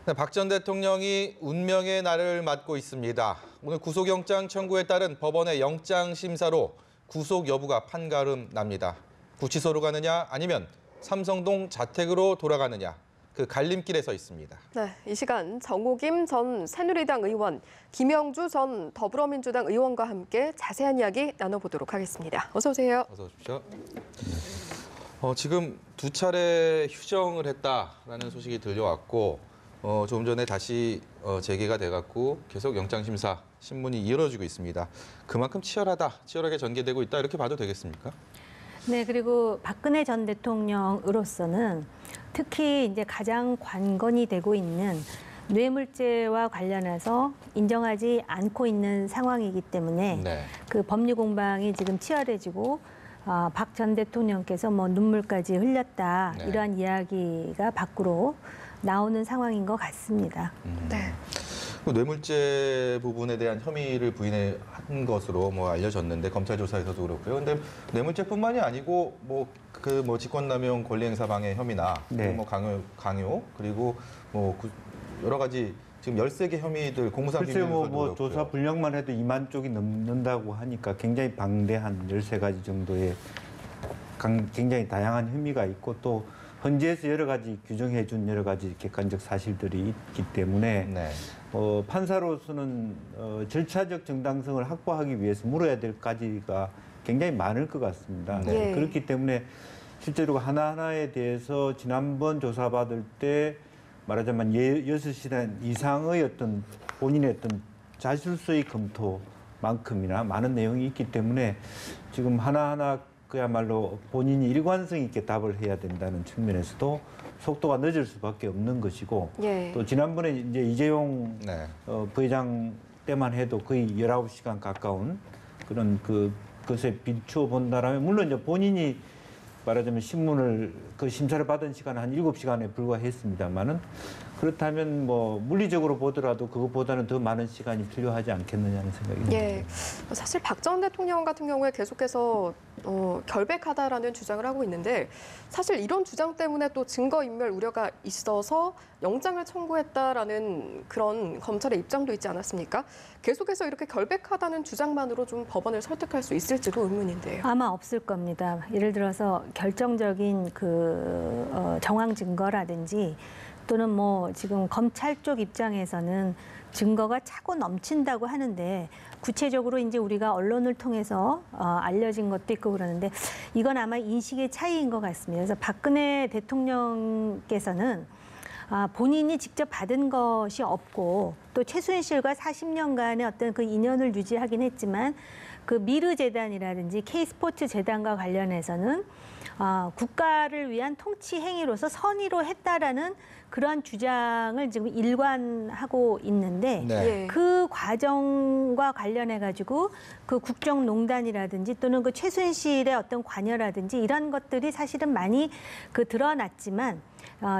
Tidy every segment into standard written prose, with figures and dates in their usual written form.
네, 박 전 대통령이 운명의 날을 맞고 있습니다. 오늘 구속영장 청구에 따른 법원의 영장 심사로 구속 여부가 판가름 납니다. 구치소로 가느냐 아니면 삼성동 자택으로 돌아가느냐 그 갈림길에 서 있습니다. 네, 이 시간 정호김 전 새누리당 의원, 김영주 전 더불어민주당 의원과 함께 자세한 이야기 나눠보도록 하겠습니다. 어서 오세요. 어서 오십시오. 지금 두 차례 휴정을 했다라는 소식이 들려왔고 조금 전에 다시 재개가 돼갖고 계속 영장심사 신문이 이어지고 있습니다. 그만큼 치열하게 전개되고 있다 이렇게 봐도 되겠습니까? 네, 그리고 박근혜 전 대통령으로서는 특히 이제 가장 관건이 되고 있는 뇌물죄와 관련해서 인정하지 않고 있는 상황이기 때문에 네. 그 법리 공방이 지금 치열해지고 박 전 대통령께서 뭐 눈물까지 흘렸다 네. 이러한 이야기가 밖으로 나오는 상황인 것 같습니다. 네. 그 뇌물죄 부분에 대한 혐의를 부인한 것으로 알려졌는데 검찰 조사에서도 그렇고요. 근데 뇌물죄뿐만이 아니고 직권남용 권리행사 방해 혐의나 네. 강요 그리고 여러 가지 지금 13개 혐의들 공무상 글쎄요, 비밀서도 조사 분량만 해도 2만 쪽이 넘는다고 하니까 굉장히 방대한 13가지 정도의 굉장히 다양한 혐의가 있고 또 헌재에서 여러 가지 규정해 준 여러 가지 객관적 사실들이 있기 때문에 네. 판사로서는 절차적 정당성을 확보하기 위해서 물어야 될 가지가 굉장히 많을 것 같습니다. 네. 그렇기 때문에 실제로 하나하나에 대해서 지난번 조사받을 때 말하자면 6시간 이상의 어떤 본인의 어떤 자술서의 검토만큼이나 많은 내용이 있기 때문에 지금 하나하나 그야말로 본인이 일관성 있게 답을 해야 된다는 측면에서도 속도가 늦을 수밖에 없는 것이고 예. 또 지난번에 이제 이재용 네. 부회장 때만 해도 거의 19시간 가까운 그런 것에 비추어 본다라면 물론 이제 본인이 말하자면 신문을 그 심사를 받은 시간은 한 7시간에 불과했습니다만은 그렇다면 물리적으로 보더라도 그것보다는 더 많은 시간이 필요하지 않겠느냐는 생각이 듭니다. 예. 사실 박 전 대통령 같은 경우에 계속해서 결백하다라는 주장을 하고 있는데 사실 이런 주장 때문에 또 증거인멸 우려가 있어서 영장을 청구했다라는 그런 검찰의 입장도 있지 않았습니까? 계속해서 이렇게 결백하다는 주장만으로 좀 법원을 설득할 수 있을지도 의문인데요. 아마 없을 겁니다. 예를 들어서 결정적인 정황 증거라든지 또는 지금 검찰 쪽 입장에서는 증거가 차고 넘친다고 하는데 구체적으로 이제 우리가 언론을 통해서 알려진 것도 있고 그러는데 이건 아마 인식의 차이인 것 같습니다. 그래서 박근혜 대통령께서는 본인이 직접 받은 것이 없고 또 최순실과 40년간의 어떤 그 인연을 유지하긴 했지만 그 미르재단이라든지 K스포츠 재단과 관련해서는 국가를 위한 통치 행위로서 선의로 했다라는 그러한 주장을 지금 일관하고 있는데 네. 예. 그 과정과 관련해 가지고 그 국정농단이라든지 또는 그 최순실의 어떤 관여라든지 이런 것들이 사실은 많이 드러났지만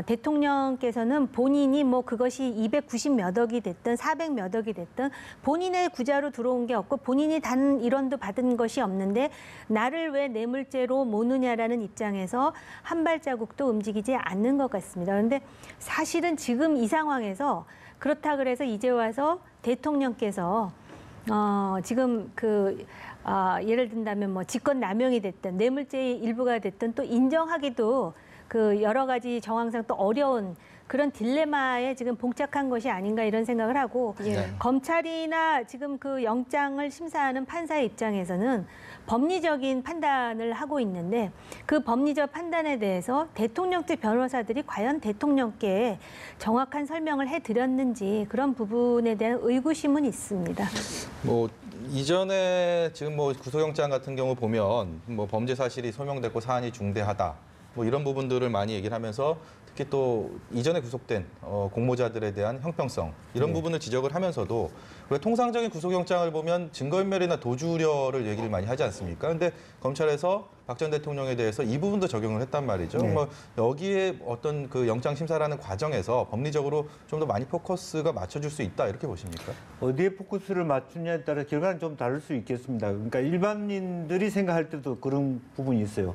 대통령께서는 본인이 그것이 290 몇 억이 됐든 400 몇 억이 됐든 본인의 구자로 들어온 게 없고 본인이 단 1원도 받은 것이 없는데 나를 왜 뇌물죄로 모느냐라는 입장에서 한 발자국도 움직이지 않는 것 같습니다. 그런데 사실은 지금 이 상황에서 그렇다 그래서 이제 와서 대통령께서 지금 예를 든다면 직권남용이 됐든 뇌물죄의 일부가 됐든 또 인정하기도 여러 가지 정황상 또 어려운 그런 딜레마에 지금 봉착한 것이 아닌가 이런 생각을 하고 예. 검찰이나 지금 그 영장을 심사하는 판사의 입장에서는 법리적인 판단을 하고 있는데 그 법리적 판단에 대해서 대통령 측 변호사들이 과연 대통령께 정확한 설명을 해드렸는지 그런 부분에 대한 의구심은 있습니다. 이전에 지금 구속영장 같은 경우 보면 범죄 사실이 소명됐고 사안이 중대하다. 이런 부분들을 많이 얘기를 하면서 특히 또 이전에 구속된 공모자들에 대한 형평성 이런 부분을 지적을 하면서도 왜 통상적인 구속영장을 보면 증거인멸이나 도주 우려를 얘기를 많이 하지 않습니까? 그런데 검찰에서 박 전 대통령에 대해서 이 부분도 적용을 했단 말이죠. 네. 여기에 어떤 그 영장 심사라는 과정에서 법리적으로 좀 더 많이 포커스가 맞춰줄 수 있다 이렇게 보십니까? 어디에 포커스를 맞추냐에 따라 결과는 좀 다를 수 있겠습니다. 그러니까 일반인들이 생각할 때도 그런 부분이 있어요.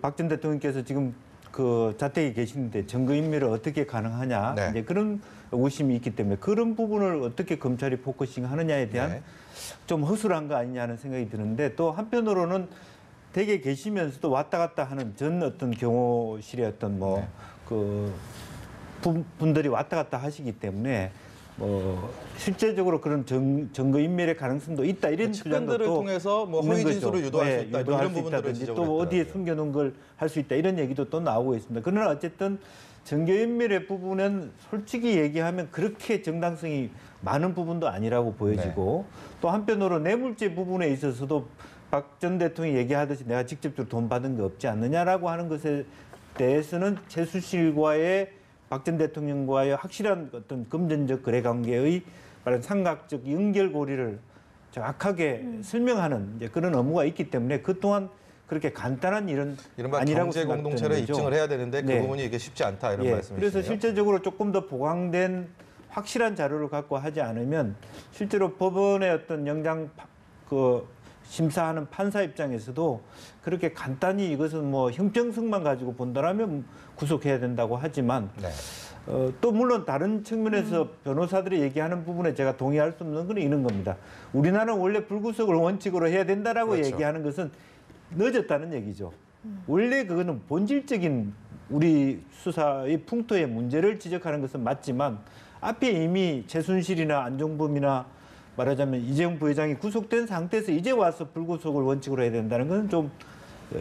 박 전 대통령께서 지금 그 자택에 계시는데 증거인멸을 어떻게 가능하냐 네. 이제 그런 의구심이 있기 때문에 그런 부분을 어떻게 검찰이 포커싱하느냐에 대한 네. 좀 허술한 거 아니냐는 생각이 드는데 또 한편으로는 댁에 계시면서도 왔다 갔다 하는 전 어떤 경호실의 어떤 뭐 그 분들이 왔다 갔다 하시기 때문에 뭐 실제적으로 그런 증거 인멸의 가능성도 있다 이런 측근들을 주장도 또 통해서 뭐 있는 허위 거죠. 진술을 유도할 수 있다 유도할 이런 수 부분들을 있다든지 지적을 또 어디에 했더라고요. 숨겨놓은 걸 할 수 있다 이런 얘기도 또 나오고 있습니다. 그러나 어쨌든 증거인멸의 부분은 솔직히 얘기하면 그렇게 정당성이 많은 부분도 아니라고 보여지고 또 한편으로 뇌물죄 부분에 있어서도 박 전 대통령이 얘기하듯이 내가 직접적으로 돈 받은 게 없지 않느냐라고 하는 것에 대해서는 최순실과의 박 전 대통령과의 확실한 어떤 금전적 거래 관계의 말하는 삼각적 연결고리를 정확하게 설명하는 이제 그런 업무가 있기 때문에 그동안 그렇게 간단한 일은 이른바 아니라고 경제 생각되는 공동체를 거죠. 입증을 해야 되는데 그 네. 부분이 이게 쉽지 않다 이런 예, 말씀이시네요. 그래서 실제적으로 조금 더 보강된 확실한 자료를 갖고 하지 않으면 실제로 법원의 어떤 영장 그 심사하는 판사 입장에서도 그렇게 간단히 이것은 뭐 형평성만 가지고 본다라면 구속해야 된다고 하지만 네. 또 물론 다른 측면에서 변호사들이 얘기하는 부분에 제가 동의할 수 없는 건 이런 겁니다. 우리나라는 원래 불구속을 원칙으로 해야 된다라고 그렇죠. 얘기하는 것은 늦었다는 얘기죠. 원래 그거는 본질적인 우리 수사의 풍토의 문제를 지적하는 것은 맞지만 앞에 이미 최순실이나 안종범이나 말하자면 이재용 부회장이 구속된 상태에서 이제 와서 불구속을 원칙으로 해야 된다는 것은 좀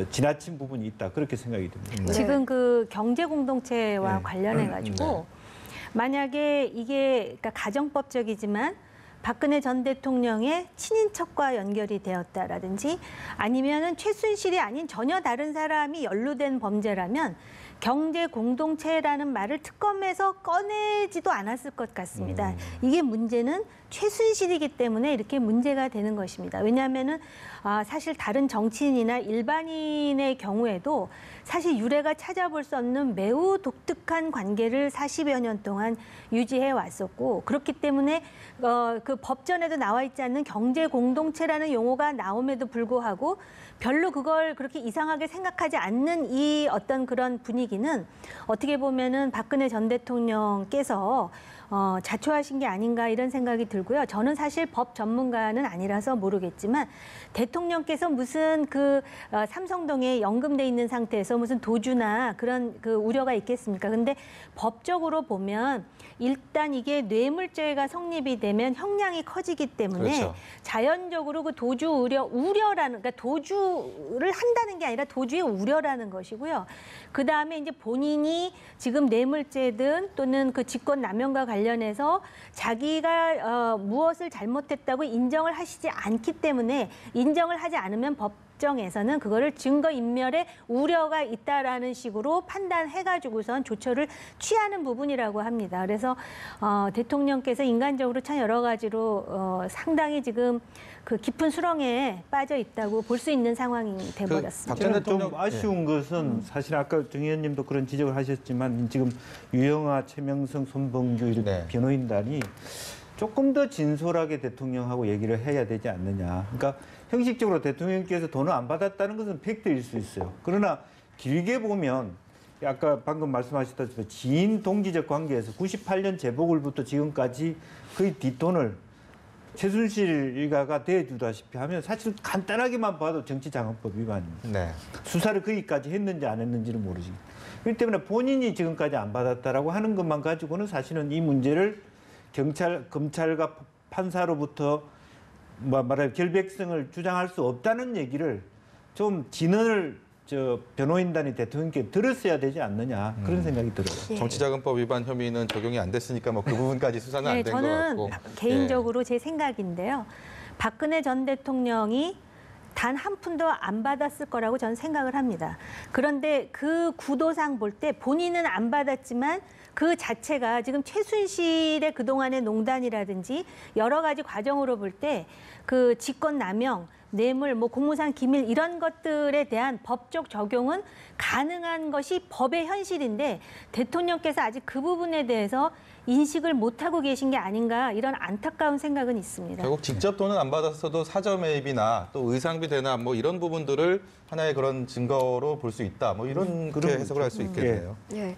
지나친 부분이 있다 그렇게 생각이 듭니다. 네. 지금 그 경제 공동체와 네. 관련해 가지고 만약에 이게 그러니까 가정법적이지만 박근혜 전 대통령의 친인척과 연결이 되었다라든지 아니면은 최순실이 아닌 전혀 다른 사람이 연루된 범죄라면 경제 공동체라는 말을 특검에서 꺼내지도 않았을 것 같습니다. 이게 문제는 최순실이기 때문에 이렇게 문제가 되는 것입니다. 왜냐하면은 사실 다른 정치인이나 일반인의 경우에도 사실 유례가 찾아볼 수 없는 매우 독특한 관계를 40여 년 동안 유지해 왔었고 그렇기 때문에 그 법전에도 나와 있지 않는 경제 공동체라는 용어가 나옴에도 불구하고 별로 그걸 그렇게 이상하게 생각하지 않는 이 어떤 그런 분위기는 어떻게 보면은 박근혜 전 대통령께서 자초하신 게 아닌가 이런 생각이 들고요. 저는 사실 법 전문가는 아니라서 모르겠지만 대통령께서 무슨 그 삼성동에 연금돼 있는 상태에서 무슨 도주나 그런 그 우려가 있겠습니까? 근데 법적으로 보면 일단 이게 뇌물죄가 성립이 되면 형량이 커지기 때문에 그렇죠. 자연적으로 그 도주 우려라는 그러니까 도주를 한다는 게 아니라 도주의 우려라는 것이고요. 그 다음에 이제 본인이 지금 뇌물죄든 또는 그 직권남용과 관련해서 자기가 무엇을 잘못했다고 인정을 하시지 않기 때문에 인정을 하지 않으면 법정에서는 그거를 증거인멸의 우려가 있다라는 식으로 판단해가지고선 조처를 취하는 부분이라고 합니다. 그래서 대통령께서 인간적으로 참 여러 가지로 상당히 지금 그 깊은 수렁에 빠져 있다고 볼 수 있는 상황이 돼버렸습니다. 박 전 저는 좀 대통령- 아쉬운 것은 사실 아까 정 의원님도 그런 지적을 하셨지만 지금 유영아, 최명성, 손범규 이렇게 네. 변호인단이 조금 더 진솔하게 대통령하고 얘기를 해야 되지 않느냐. 그러니까 형식적으로 대통령께서 돈을 안 받았다는 것은 팩트일 수 있어요. 그러나 길게 보면 아까 방금 말씀하셨다시피 지인 동지적 관계에서 98년 재보궐부터 지금까지 거의 뒷돈을 최순실 일가가 대주다시피 하면 사실 간단하게만 봐도 정치자금법 위반입니다. 네. 수사를 거기까지 했는지 안 했는지는 모르지. 그렇기 때문에 본인이 지금까지 안 받았다라고 하는 것만 가지고는 사실은 이 문제를 검찰과 판사로부터 말할 결백성을 주장할 수 없다는 얘기를 좀 진언을 변호인단이 대통령께 들었어야 되지 않느냐 그런 생각이 들어요. 예. 정치자금법 위반 혐의는 적용이 안 됐으니까 뭐 그 부분까지 수사는 안 된 것 저는 같고. 개인적으로 제 생각인데요. 박근혜 전 대통령이 단 한 푼도 안 받았을 거라고 저는 생각을 합니다. 그런데 그 구도상 볼 때 본인은 안 받았지만 그 자체가 지금 최순실의 그동안의 농단이라든지 여러 가지 과정으로 볼 때 그 직권남용 뇌물, 뭐 공무상 기밀 이런 것들에 대한 법적 적용은 가능한 것이 법의 현실인데 대통령께서 아직 그 부분에 대해서 인식을 못하고 계신 게 아닌가 이런 안타까운 생각은 있습니다. 결국 직접 돈은 안 받았어도 사저 매입이나 또 의상비 대납 뭐 이런 부분들을 하나의 그런 증거로 볼 수 있다. 뭐 이렇게 해석을 할 수 있겠네요. 예.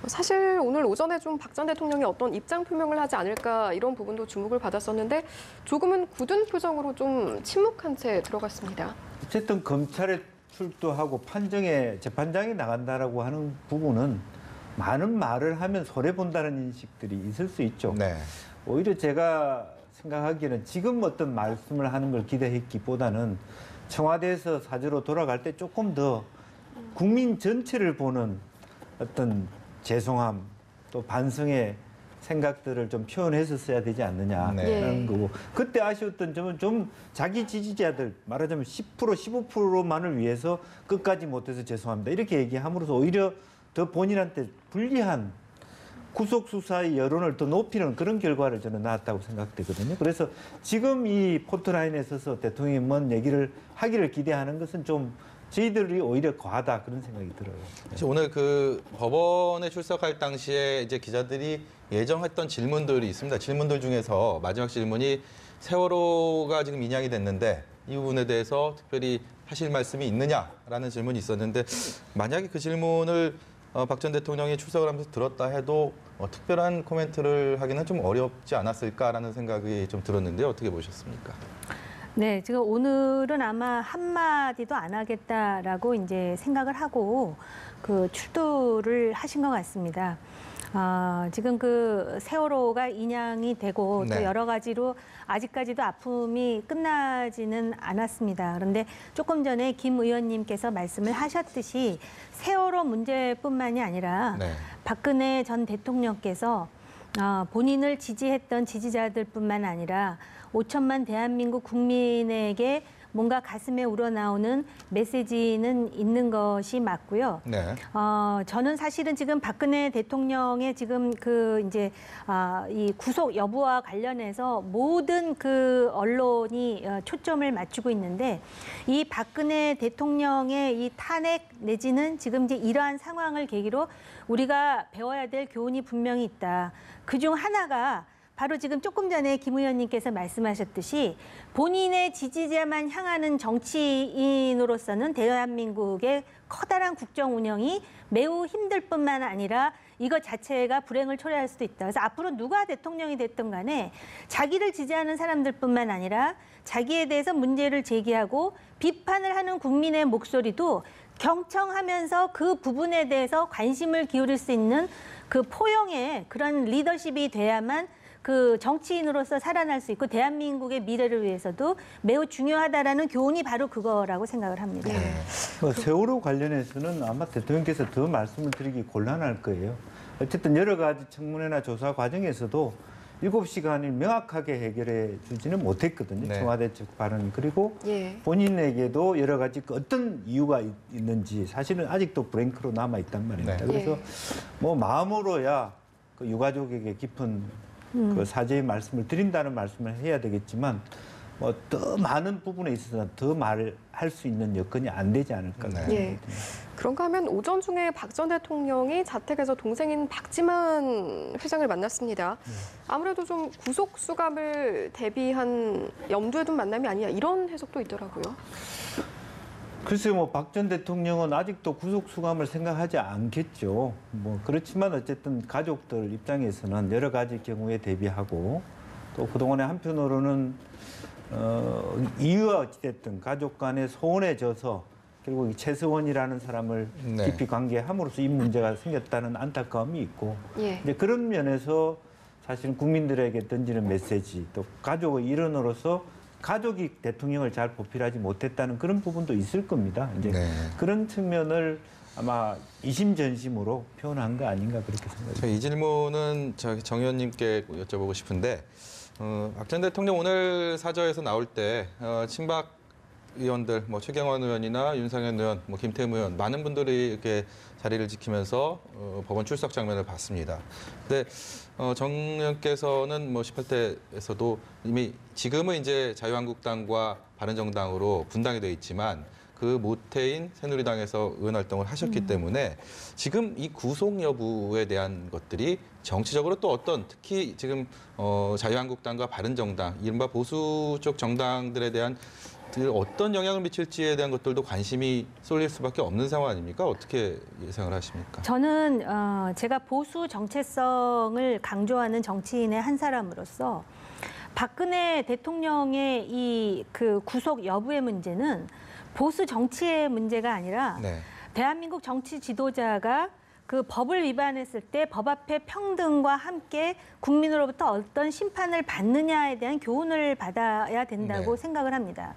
사실 오늘 오전에 좀 박 전 대통령이 어떤 입장 표명을 하지 않을까 이런 부분도 주목을 받았었는데 조금은 굳은 표정으로 좀 침묵한 채 들어갔습니다. 어쨌든 검찰에 출두하고 판정에 재판장에 나간다라고 하는 부분은 많은 말을 하면 손해 본다는 인식들이 있을 수 있죠. 네. 오히려 제가 생각하기에는 지금 어떤 말씀을 하는 걸 기대했기보다는 청와대에서 사저로 돌아갈 때 조금 더 국민 전체를 보는 어떤 죄송함 또 반성의 생각들을 좀 표현했었어야 되지 않느냐라는 네. 거고 그때 아쉬웠던 점은 좀 자기 지지자들 말하자면 10% 15%만을 위해서 끝까지 못해서 죄송합니다 이렇게 얘기함으로써 오히려 더 본인한테 불리한 구속 수사의 여론을 더 높이는 그런 결과를 저는 나왔다고 생각되거든요. 그래서 지금 이 포트라인에 서서 대통령이 뭔 얘기를 하기를 기대하는 것은 좀 저희들이 오히려 과하다 그런 생각이 들어요. 사실 오늘 그 법원에 출석할 당시에 이제 기자들이 예정했던 질문들이 있습니다. 질문들 중에서 마지막 질문이 세월호가 지금 인양이 됐는데 이 부분에 대해서 특별히 하실 말씀이 있느냐라는 질문이 있었는데 만약에 그 질문을 박 전 대통령이 출석을 하면서 들었다 해도 특별한 코멘트를 하기는 좀 어렵지 않았을까라는 생각이 좀 들었는데 어떻게 보셨습니까? 네, 지금 오늘은 아마 한마디도 안 하겠다라고 이제 생각을 하고 그 출두를 하신 것 같습니다. 지금 그 세월호가 인양이 되고 네. 또 여러 가지로 아직까지도 아픔이 끝나지는 않았습니다. 그런데 조금 전에 김 의원님께서 말씀을 하셨듯이 세월호 문제뿐만이 아니라 네. 박근혜 전 대통령께서 본인을 지지했던 지지자들뿐만 아니라 5천만 대한민국 국민에게 뭔가 가슴에 우러나오는 메시지는 있는 것이 맞고요. 네. 저는 사실은 지금 박근혜 대통령의 지금 그 이제 이 구속 여부와 관련해서 모든 그 언론이 초점을 맞추고 있는데 이 박근혜 대통령의 이 탄핵 내지는 지금 이제 이러한 상황을 계기로 우리가 배워야 될 교훈이 분명히 있다. 그중 하나가 바로 지금 조금 전에 김 의원님께서 말씀하셨듯이 본인의 지지자만 향하는 정치인으로서는 대한민국의 커다란 국정 운영이 매우 힘들 뿐만 아니라 이것 자체가 불행을 초래할 수도 있다. 그래서 앞으로 누가 대통령이 됐든 간에 자기를 지지하는 사람들뿐만 아니라 자기에 대해서 문제를 제기하고 비판을 하는 국민의 목소리도 경청하면서 그 부분에 대해서 관심을 기울일 수 있는 그 포용의 그런 리더십이 돼야만 그 정치인으로서 살아날 수 있고 대한민국의 미래를 위해서도 매우 중요하다라는 교훈이 바로 그거라고 생각을 합니다. 네. 세월호 관련해서는 아마 대통령께서 더 말씀을 드리기 곤란할 거예요. 어쨌든 여러 가지 청문회나 조사 과정에서도 7시간을 명확하게 해결해 주지는 못했거든요. 네. 청와대 측 발언이. 그리고 예. 본인에게도 여러 가지 어떤 이유가 있는지 사실은 아직도 브랭크로 남아있단 말입니다. 네. 그래서 뭐 마음으로야 그 유가족에게 깊은 그 사죄의 말씀을 드린다는 말씀을 해야 되겠지만 뭐 더 많은 부분에 있어서 더 말을 할 수 있는 여건이 안 되지 않을까. 네. 예. 그런가 하면 오전 중에 박 전 대통령이 자택에서 동생인 박지만 회장을 만났습니다. 아무래도 좀 구속 수감을 대비한 염두에 둔 만남이 아니냐 이런 해석도 있더라고요. 글쎄요, 뭐 박 전 대통령은 아직도 구속 수감을 생각하지 않겠죠. 뭐 그렇지만 어쨌든 가족들 입장에서는 여러 가지 경우에 대비하고 또 그동안에 한편으로는 이유가 어찌됐든 가족 간에 소원해져서 결국 이 최서원이라는 사람을 네. 깊이 관계함으로써 이 문제가 생겼다는 안타까움이 있고 예. 이제 그런 면에서 사실 국민들에게 던지는 메시지 또 가족의 일원으로서 가족이 대통령을 잘 보필하지 못했다는 그런 부분도 있을 겁니다. 이제 네. 그런 측면을 아마 이심전심으로 표현한 거 아닌가 그렇게 생각합니다. 이 질문은 정 의원님께 여쭤보고 싶은데 박 전 대통령 오늘 사저에서 나올 때 친박 의원들, 뭐 최경환 의원이나 윤상현 의원, 뭐 김태흠 의원 많은 분들이 이렇게 자리를 지키면서 법원 출석 장면을 봤습니다. 근데 정 의원께서는 뭐 18대에서도 이미 지금은 이제 자유한국당과 바른정당으로 분당이 되어 있지만 그 모태인 새누리당에서 의원 활동을 하셨기 때문에 지금 이 구속 여부에 대한 것들이 정치적으로 또 어떤 특히 지금 자유한국당과 바른정당, 이른바 보수 쪽 정당들에 대한 어떤 영향을 미칠지에 대한 것들도 관심이 쏠릴 수밖에 없는 상황 아닙니까? 어떻게 예상을 하십니까? 저는 제가 보수 정체성을 강조하는 정치인의 한 사람으로서 박근혜 대통령의 이 그 구속 여부의 문제는 보수 정치의 문제가 아니라 네. 대한민국 정치 지도자가 그 법을 위반했을 때 법 앞에 평등과 함께 국민으로부터 어떤 심판을 받느냐에 대한 교훈을 받아야 된다고 네. 생각을 합니다.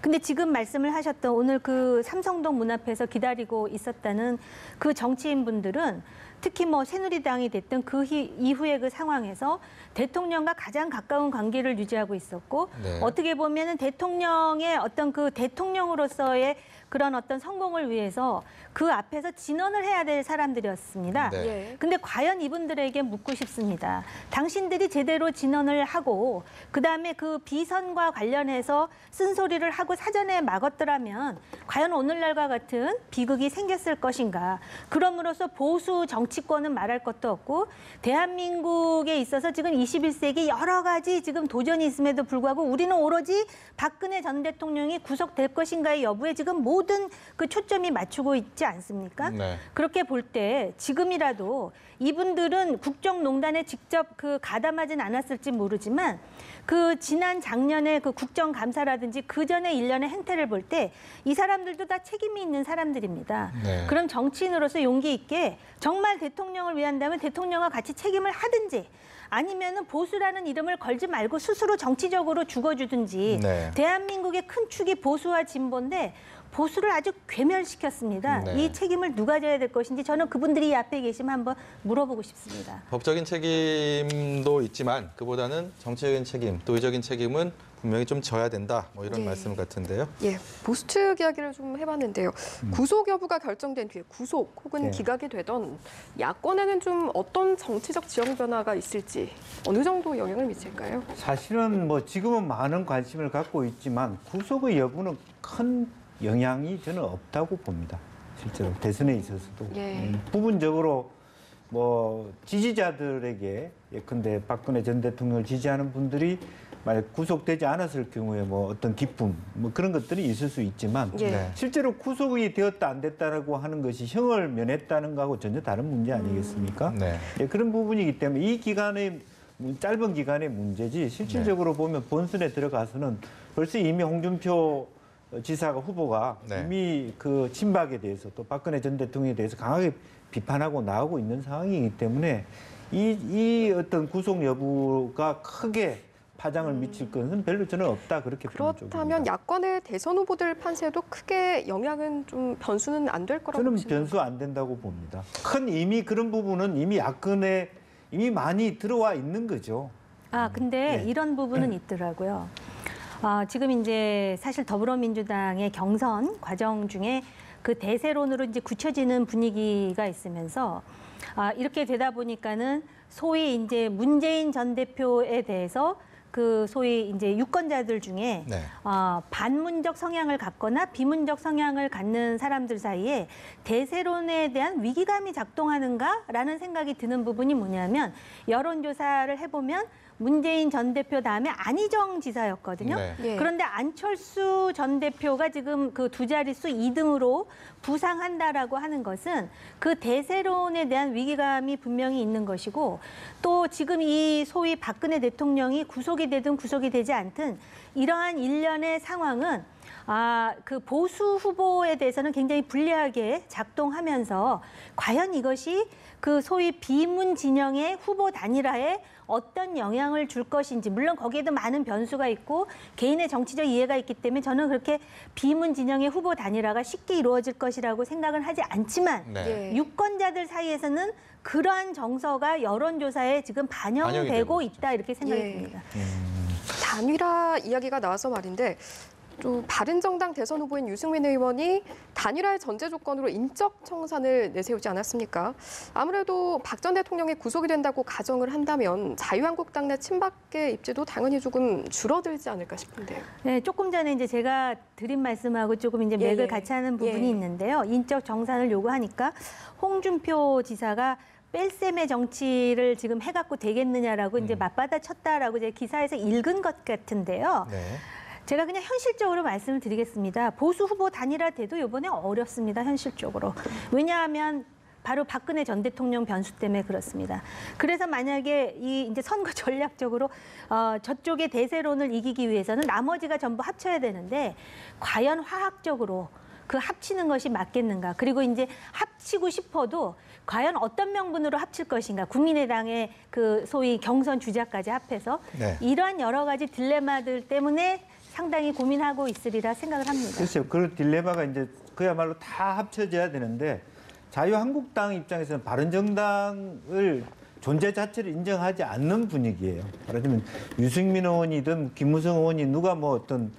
근데 지금 말씀을 하셨던 오늘 그 삼성동 문 앞에서 기다리고 있었다는 그 정치인분들은 특히 뭐 새누리당이 됐든 그 이후의 그 상황에서 대통령과 가장 가까운 관계를 유지하고 있었고 네. 어떻게 보면은 대통령의 어떤 그 대통령으로서의 그런 어떤 성공을 위해서 그 앞에서 진언을 해야 될 사람들이었습니다. 네. 예. 근데 과연 이분들에게 묻고 싶습니다. 당신들이 제대로 진언을 하고 그다음에 그 비선과 관련해서 쓴소리를 하고 사전에 막았더라면 과연 오늘날과 같은 비극이 생겼을 것인가. 그럼으로써 보수 정치권은 말할 것도 없고 대한민국에 있어서 지금 21세기 여러 가지 지금 도전이 있음에도 불구하고 우리는 오로지 박근혜 전 대통령이 구속될 것인가의 여부에 지금 모든 그 초점이 맞추고 있지 않습니까? 네. 그렇게 볼 때 지금이라도 이분들은 국정농단에 직접 그 가담하진 않았을지 모르지만 그 지난 작년에 그 국정감사라든지 그 전에 일련의 행태를 볼 때 이 사람들도 다 책임이 있는 사람들입니다. 네. 그럼 정치인으로서 용기 있게 정말 대통령을 위한다면 대통령과 같이 책임을 하든지 아니면은 보수라는 이름을 걸지 말고 스스로 정치적으로 죽어주든지 네. 대한민국의 큰 축이 보수와 진보인데 보수를 아주 괴멸시켰습니다. 네. 이 책임을 누가 져야 될 것인지 저는 그분들이 이 앞에 계시면 한번 물어보고 싶습니다. 법적인 책임도 있지만 그보다는 정치적인 책임, 또 의적인 책임은 분명히 좀 져야 된다. 뭐 이런 네. 말씀 같은데요. 예, 보수 측 이야기를 좀 해봤는데요. 구속 여부가 결정된 뒤에 구속 혹은 네. 기각이 되던 야권에는 좀 어떤 정치적 지형 변화가 있을지 어느 정도 영향을 미칠까요? 사실은 뭐 지금은 많은 관심을 갖고 있지만 구속의 여부는 큰 영향이 저는 없다고 봅니다. 실제로 대선에 있어서도 예. 부분적으로 뭐 지지자들에게 예컨대 박근혜 전 대통령을 지지하는 분들이 만약 구속되지 않았을 경우에 뭐 어떤 기쁨 뭐 그런 것들이 있을 수 있지만 예. 네. 실제로 구속이 되었다 안 됐다라고 하는 것이 형을 면했다는 거하고 전혀 다른 문제 아니겠습니까? 네. 예, 그런 부분이기 때문에 이 기간의 짧은 기간의 문제지 실질적으로 보면 본선에 들어가서는 벌써 이미 홍준표 지사가 후보가 네. 이미 그 친박에 대해서 또 박근혜 전 대통령에 대해서 강하게 비판하고 나오고 있는 상황이기 때문에 이 어떤 구속 여부가 크게 파장을 미칠 것은 별로 저는 없다 그렇게 보는 쪽입니다. 그렇다면 야권의 대선 후보들 판세에도 크게 영향은 좀 변수는 안 될 거라고 저는 보시나요? 변수 안 된다고 봅니다. 큰 이미 그런 부분은 이미 야권에 이미 많이 들어와 있는 거죠. 아, 근데 네. 이런 부분은 있더라고요. 지금 이제 사실 더불어민주당의 경선 과정 중에 그 대세론으로 이제 굳혀지는 분위기가 있으면서 이렇게 되다 보니까는 소위 이제 문재인 전 대표에 대해서 그 소위 이제 유권자들 중에 네. 반문적 성향을 갖거나 비문적 성향을 갖는 사람들 사이에 대세론에 대한 위기감이 작동하는가라는 생각이 드는 부분이 뭐냐면 여론조사를 해보면 문재인 전 대표 다음에 안희정 지사였거든요. 네. 예. 그런데 안철수 전 대표가 지금 그 두 자릿수 2등으로 부상한다라고 하는 것은 그 대세론에 대한 위기감이 분명히 있는 것이고 또 지금 이 소위 박근혜 대통령이 구속이 되든 구속이 되지 않든 이러한 일련의 상황은 그 보수 후보에 대해서는 굉장히 불리하게 작동하면서 과연 이것이 그 소위 비문 진영의 후보 단일화에 어떤 영향을 줄 것인지 물론 거기에도 많은 변수가 있고 개인의 정치적 이해가 있기 때문에 저는 그렇게 비문 진영의 후보 단일화가 쉽게 이루어질 것이라고 생각은 하지 않지만 네. 예. 유권자들 사이에서는 그러한 정서가 여론조사에 지금 반영이 반영되고 되고 있다 이렇게 생각이 예. 듭니다. 단일화 이야기가 나와서 말인데 또 바른정당 대선 후보인 유승민 의원이 단일화의 전제 조건으로 인적 청산을 내세우지 않았습니까? 아무래도 박 전 대통령이 구속이 된다고 가정을 한다면 자유한국당 내 친박계 입지도 당연히 조금 줄어들지 않을까 싶은데요. 네, 조금 전에 이제 제가 드린 말씀하고 조금 이제 맥을 같이 하는 부분이 있는데요. 인적 정산을 요구하니까 홍준표 지사가 뺄셈의 정치를 지금 해갖고 되겠느냐라고 이제 맞받아 쳤다라고 제 기사에서 읽은 것 같은데요. 네. 제가 그냥 현실적으로 말씀을 드리겠습니다. 보수 후보 단일화 돼도 이번에 어렵습니다. 현실적으로. 왜냐하면 바로 박근혜 전 대통령 변수 때문에 그렇습니다. 그래서 만약에 이 이제 선거 전략적으로 저쪽의 대세론을 이기기 위해서는 나머지가 전부 합쳐야 되는데 과연 화학적으로 그 합치는 것이 맞겠는가? 그리고 이제 합치고 싶어도 과연 어떤 명분으로 합칠 것인가? 국민의당의 그 소위 경선 주자까지 합해서 네. 이러한 여러 가지 딜레마들 때문에 상당히 고민하고 있으리라 생각을 합니다. 글쎄요. 그 딜레마가 이제 그야말로 다 합쳐져야 되는데 자유한국당 입장에서는 바른정당을 존재 자체를 인정하지 않는 분위기예요. 말하자면 유승민 의원이든 김무성 의원이 누가 뭐 어떤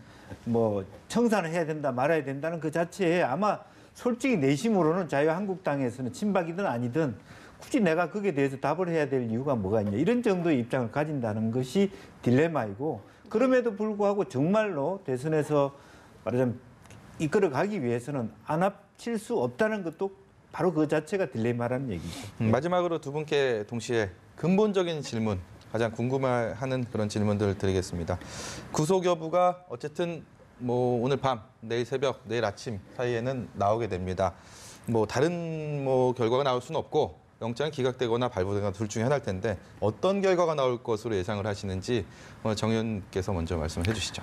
뭐 청산을 해야 된다 말아야 된다는 그 자체에 아마 솔직히 내심으로는 자유한국당에서는 친박이든 아니든 굳이 내가 거기에 대해서 답을 해야 될 이유가 뭐가 있냐 이런 정도의 입장을 가진다는 것이 딜레마이고 그럼에도 불구하고 정말로 대선에서 말하자면 이끌어가기 위해서는 안 합칠 수 없다는 것도 바로 그 자체가 딜레마라는 얘기죠. 마지막으로 두 분께 동시에 근본적인 질문, 가장 궁금해하는 그런 질문들을 드리겠습니다. 구속 여부가 어쨌든 뭐 오늘 밤, 내일 새벽, 내일 아침 사이에는 나오게 됩니다. 뭐 다른 뭐 결과가 나올 수는 없고 영장이 기각되거나 발부되거나 둘 중에 하나일 텐데 어떤 결과가 나올 것으로 예상을 하시는지 정 의원께서 먼저 말씀을 해주시죠.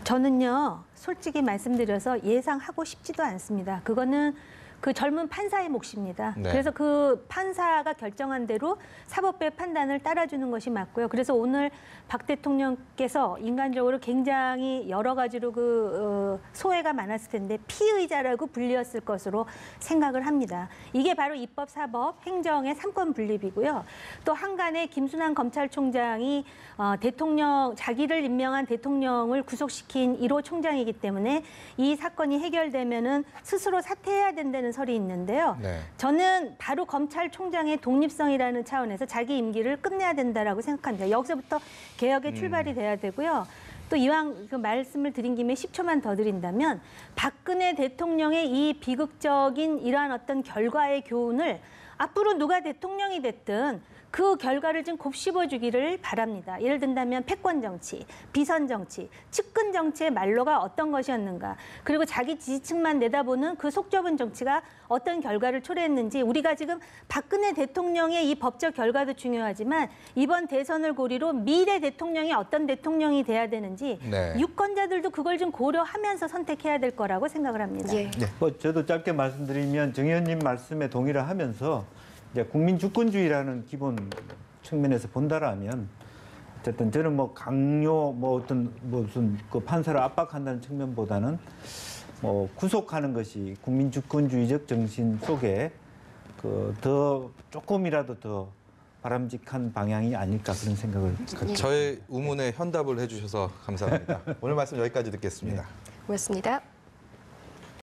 저는요, 솔직히 말씀드려서 예상하고 싶지도 않습니다. 그거는 그 젊은 판사의 몫입니다. 네. 그래서 그 판사가 결정한 대로 사법부의 판단을 따라주는 것이 맞고요. 그래서 오늘 박 대통령께서 인간적으로 굉장히 여러 가지로 소회가 많았을 텐데 피의자라고 불리었을 것으로 생각을 합니다. 이게 바로 입법, 사법, 행정의 삼권 분립이고요. 또 한간에 김순환 검찰총장이 대통령 자기를 임명한 대통령을 구속시킨 1호 총장이기 때문에 이 사건이 해결되면은 스스로 사퇴해야 된다는 설이 있는데요. 네. 저는 바로 검찰총장의 독립성이라는 차원에서 자기 임기를 끝내야 된다라고 생각합니다. 여기서부터 개혁의 출발이 돼야 되고요. 또 이왕 그 말씀을 드린 김에 10초만 더 드린다면 박근혜 대통령의 이 비극적인 이러한 어떤 결과의 교훈을 앞으로 누가 대통령이 됐든 그 결과를 좀 곱씹어주기를 바랍니다. 예를 든다면 패권 정치, 비선 정치, 측근 정치의 말로가 어떤 것이었는가, 그리고 자기 지지층만 내다보는 그 속 좁은 정치가 어떤 결과를 초래했는지 우리가 지금 박근혜 대통령의 이 법적 결과도 중요하지만 이번 대선을 고리로 미래 대통령이 어떤 대통령이 돼야 되는지 네. 유권자들도 그걸 좀 고려하면서 선택해야 될 거라고 생각을 합니다. 예. 뭐 저도 짧게 말씀드리면 정 의원님 말씀에 동의를 하면서 이제 국민 주권주의라는 기본 측면에서 본다라면 어쨌든 저는 뭐 강요 뭐 어떤 무슨 그 판사를 압박한다는 측면보다는 뭐 구속하는 것이 국민 주권주의적 정신 속에 그 더 조금이라도 더 바람직한 방향이 아닐까 그런 생각을 갖고 저의 우문에 현답을 해주셔서 감사합니다. 오늘 말씀 여기까지 듣겠습니다. 고맙습니다.